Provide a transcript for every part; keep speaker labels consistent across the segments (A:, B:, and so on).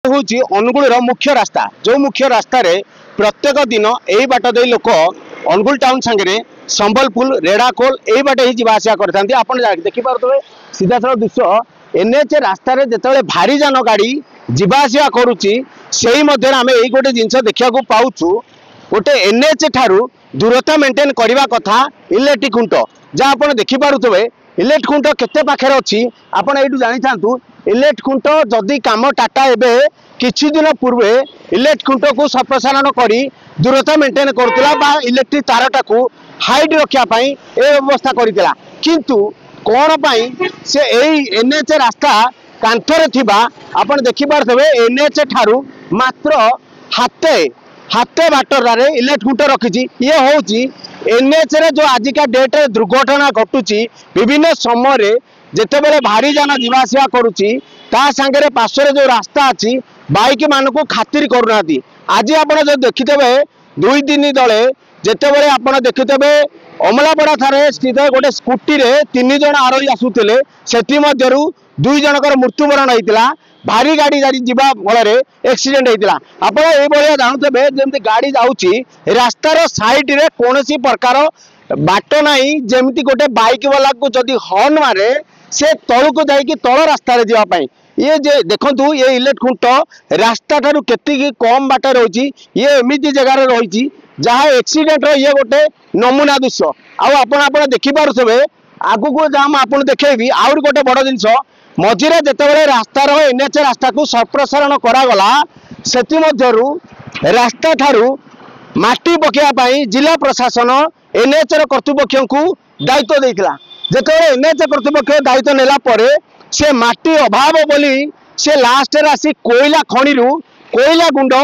A: हूँ अनुगुल मुख्य रास्ता जो मुख्य रास्ता रे प्रत्येक दिन यही बाट दे लोक अनुगुल टाउन सांगे संबलपुर रेड़ाखोल यही बाट ही जावासिया करते आपड़ देखिपे सीधा सड़क दृश्य एनएच रास्तार जो भारी जान गाड़ी जावासिया करुच्ची आम यही गोटे जिनस देखा पाऊँ गोटे एनएच ठारू दूरता मेंटेन करने कथा इलेक्ट्रिक खुंट जहाँ आप देखिपे इलेक्ट्रिक खुंट केते पाखे अच्छी आपड़ ये जानी था इलेक्ट्रिक खुंट जदि काम टाटा एबे किछि दिन पूर्वे इलेक्ट्रिक खुंट को संप्रसारण करी दूरता मेंटेन करुला इलेक्ट्रिक तारटा को हाइट रखापी ए व्यवस्था करथिला किंतु कौन पाई से एई एनएच रास्ता कांथरे थिबा आपण देखि पारथबे एनएच ठारू मात्र हाते बाटर इलेक्ट्रिक खुंट रखी ये होची एनएच रे जो आजिका डेट दुर्घटना घटुची विभिन्न समय जितेबाला भारी जान जावासिया करुच्ची ता सांगे पार्श्व जो रास्ता अच्छी बाइक मान को खातिर करूना आज आप जो देखिथे 2 दिन तले जितेबाला आप देखिथे अमलापड़ा ठारे स्थित गोटे स्कूटी रे 3 जन आरोही आसुले से 2 जनकर मृत्युवरण होता भारी गाड़ी जावा फल एक्सीडेंट होता आपड़ा जानते जमी गाड़ी जाऊँगी रास्तार साइड रे कौन प्रकार बाट नहीं जमी गोटे बाइक वाला को जदि हर्न मारे से तलू को जाकि तल रास्ता जावाई ये जे देखु ये इलेक्ट्रिक खुंट रास्ता ठारू केतिकी कम बाट रही ये एमती जगार रही जहाँ एक्सीडेंट ये गोटे नमूना दृश्य आप देखिपे आगु को जहाँ मुझे देखेबी आउर गोटे बड़ जिनस मझीरे जितेबाला रास्तार एनएच रास्ता को संप्रसारण करागला से रास्ता ठारू माटी पकाइवाई जिला प्रशासन एनएच कर्तृपक्ष को दायित्व देता जिते एनएच कर्तृपक्ष दायित्व नेला परे से माटी अभाव बोली से लास्ट आसी कोयला खणी कोयला गुंड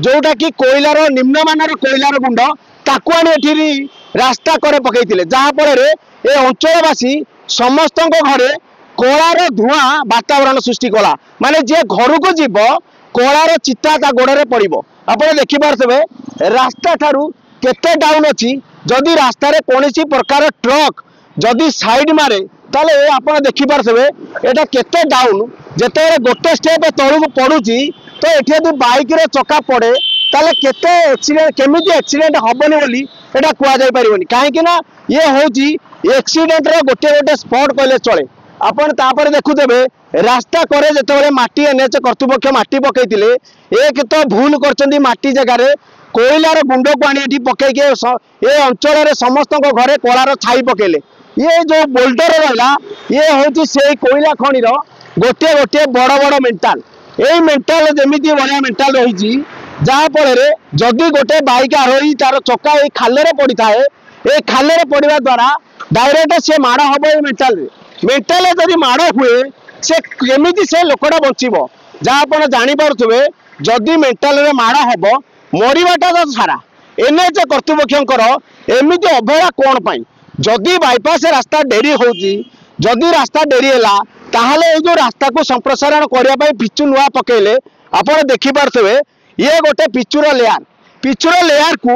A: जोटा कि कोयलार निम्नमानर कोयलार गुंड ताकू आनी रास्ता करे पकईले जहाँफल ए अंचलवासी समस्त घरे कलार धुआं वातावरण सृष्टि कला माने जे घर को जीव कलार चिता ता गोड़े पड़ो आप देखिपे रास्ता ठारू केते डाउन अच्छी जदि रास्तार कौन प्रकार ट्रक जदि साइड मारे ताले आप देखिपे एटा केते डाउन जिते गोटे स्टेप तलू पड़ुची तो ये बाइक रे चका पड़े ताले केते एक्सीडेंट केमिति एक्सीडेंट हबनी बोली एटा कुआ जाई परिबनी काहेकि ना ये होची एक्सीडेंट रे गोटे गोटे स्पॉट कहले चले आपण तापर देखुदेबे रास्ता करे जेतेबेले माटी एनएच कर्तृपक्ष माटी पकईतिले एक तो भूल करचंदी माटी जगह रे कोयलार गुंड को आनी एठी पकईके ए अंचल रे समस्त घरे कोलार छाई पकेले ये जो बोल्डर रहा ये हूँ से कोयला खणीर गोटे गोटे बड़ बड़ मेंटाल यही मेंटाल जमी बढ़िया मेंटाल रही जहाँफल जदि गोटे बाइक आरोही तार चक्का ये खाल पड़ा है ये खाल पड़ा द्वारा डायरेक्ट से माड़ हम ये मेंटाल जदि माड़ हुए से केमी से लोकटा बचब जहाँ आप जापे जदि मेंटाल माड़ हम मरवाटा तो सारा एनएच कर्तृपक्ष एमती अवहेला कौन पाई जदि बाईपास रास्ता डेरी होची जदि रास्ता डेरी है ताहले जो रास्ता को संप्रसारण करने पिचु नुआ पकेले आप देखिपे ये गोटे पिचुर लेयार को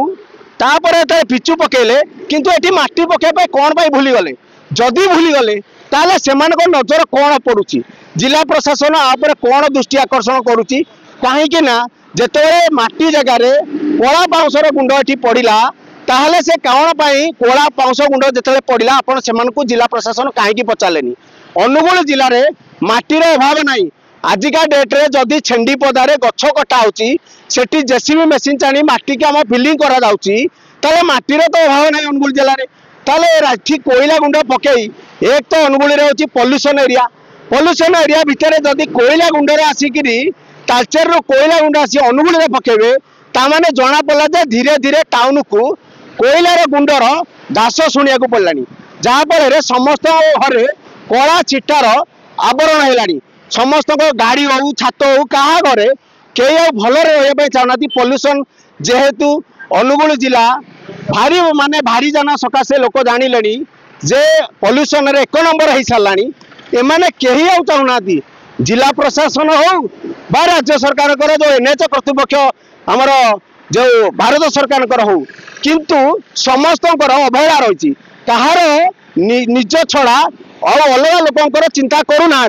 A: तापर पिचु पकेले किंतु एटी माटी पकेबा कौन पाई भूलीगले जदि भूलीगले ताहले सेमानक नजर कौन पड़ुची जिला प्रशासन आप कौन दृष्टि आकर्षण करुच्ची कहीं जिते माटी जगार कला बाउंसर गुंड ये पड़ा ताहले से कौन पाई कोला पाउंस गुंड जिते पड़ा आपण से जिला प्रशासन कहीं पचारे अनुगुल जिले में माटीर अभाव नहीं आजिका डेट्रे जदि छेंडी पदारे गछ कटा होती जेसीबी मेसीन चाणी माटी की आम फिलिंग करा माटीर तो अभाव नहीं अनुगुल जिले में ताले कोयला गुंड पकई एक तो अनुगुल रे पॉल्यूशन एरिया भितर जदि कोयला गुंड आसिक तालचेर कोयला गुंड आसी अनुगुल में पकेबे ताने जना पड़ा धीरे धीरे टाउन को कोयलार गुंडर दास शुणा पड़ा जहाँफल समस्त घरे कला चिट्टार आवरण है समस्त गाड़ी हो छात हो क्या घरे कई भल रही चाहना पॉल्यूशन जेहेतु अनुगुल जिला भारी माने भारी जाना सकाशे लोक जानिले जे पॉल्यूशन रे 1 नंबर हो सारा एमाने कहीं आउ चाहूना जिला प्रशासन हो बा राज्य सरकार जो एनएच कर्तृपक्ष आमर जो भारत सरकार हो किंतु समस्त अवहेला रही कहार निज छड़ा और अलग लोकर चिंता करूना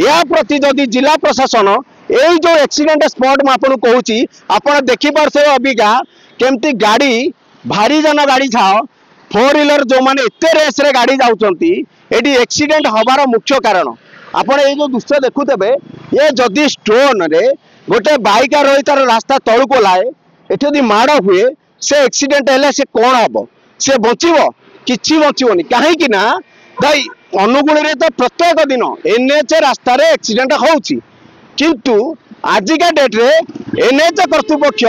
A: या प्रति जदि जिला प्रशासन यही जो एक्सीडेंट स्पॉट मुझे आपको कहूँ आप देखिपे अबिका केमती गाड़ी भारी जन गाड़ी छाओ 4 व्हीलर जो मैंने एत रेस रे गाड़ी जाऊँगी ये एक्सीडेंट हबार मुख्य कारण आपण ये जो दृश्य देखुते ये जदि स्टोन रे गोटे बाइकार रही तार रास्ता तलू को लाए ये माड़ हुए से एक्सीडेंट है से कौन हम से बचब कि बचबनी कहीं अनुगुल तो प्रत्येक दिन एनएच रास्ता एक्सीडेंट होउची किंतु आजिका डेट रे एनएच कर्तृपक्ष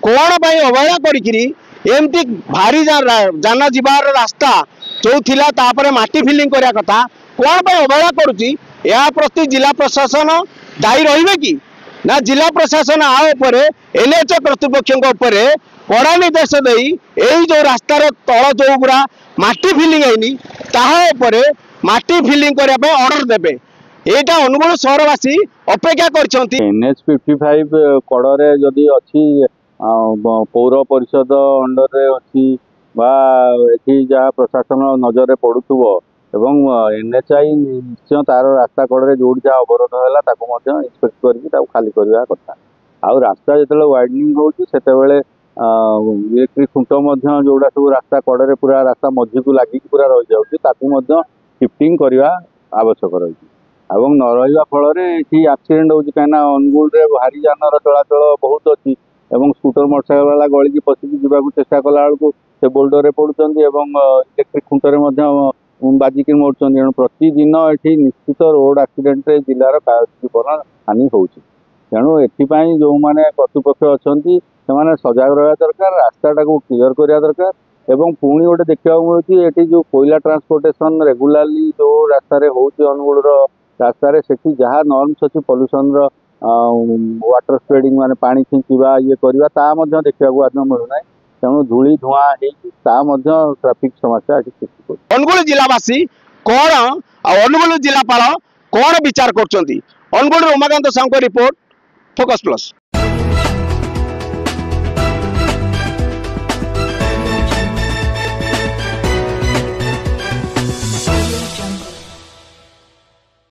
A: कौन पाई अवहेला करी एमती भारी जान जीवार रास्ता जो थिला तापरे माटी फिलिंग करिया कथा कौन पाई अवहेला करुची या प्रति जिला प्रशासन दायी रहिबे कि ना जिला प्रशासन आ उपरे एनएच कर्तृपक्ष उपरे कड़ा निर्देश देई एई जो रास्तार तल जो गुरा माटी फिलिंग हैनी ताहा उपरे माटी फिलिंग करिया पे ऑर्डर देबे एटा अनुगुल शहरवासी अपेक्षा करछंती।
B: NH 55 कड़े जदि अच्छी पौर परिषद अंडर रे अच्छी बा एठी जहाँ प्रशासन नजर रे पड़ुथुबो एवं NHI निश्चय तार रास्ता कड़े जो जहाँ अवरोध है इन्सपेक्ट करके खाली करवा कथा आउ रास्ता जो वाइडनिंग होती से इलेक्ट्रिक खुंट जोड़ा सब रास्ता कड़े पूरा रास्ता मझी को लगिक पूरा रही जाऊँगी शिफ्टिंग करवा आवश्यक रही एवं न रहा फल एक्सीडेंट होती कहीं अनुगुल भारी जान चलाचल बहुत अच्छी एवं स्कूटर मोटरसाइकेल वाला गलिकी पशिकी जावाक चेष्टा कला बेलू से बोल्डर पड़ुंट इलेक्ट्रिक खुंटर बाजिक मरुंट तेणु प्रतिदिन ये निश्चित रोड एक्सीडेंट जिलार जीवन हानि होती तेणु एपाई जो मैंने कर्तृपक्ष अच्छा से सजग रहा दरकार रास्ता को क्लीयर करवा दरकार एवं पुणी गोटे देखा मिलूँ ये जो कोयला ट्रांसपोर्टेशन रेगुलाली जो रास्ता होती अनुगुल रास्तार से जहाँ नॉर्म्स अच्छी पॉल्यूशन वाटर स्प्रेडिंग माने पानी छिंचा ये करवा देखा मिलूना तेणु धूली धुआं ट्राफिक समस्या सृष्टि कर
A: अनुगुल जिलावासी कौन अनुगुल जिलापाल कौन विचार कर Angul Umakant Sahu report Focus plus.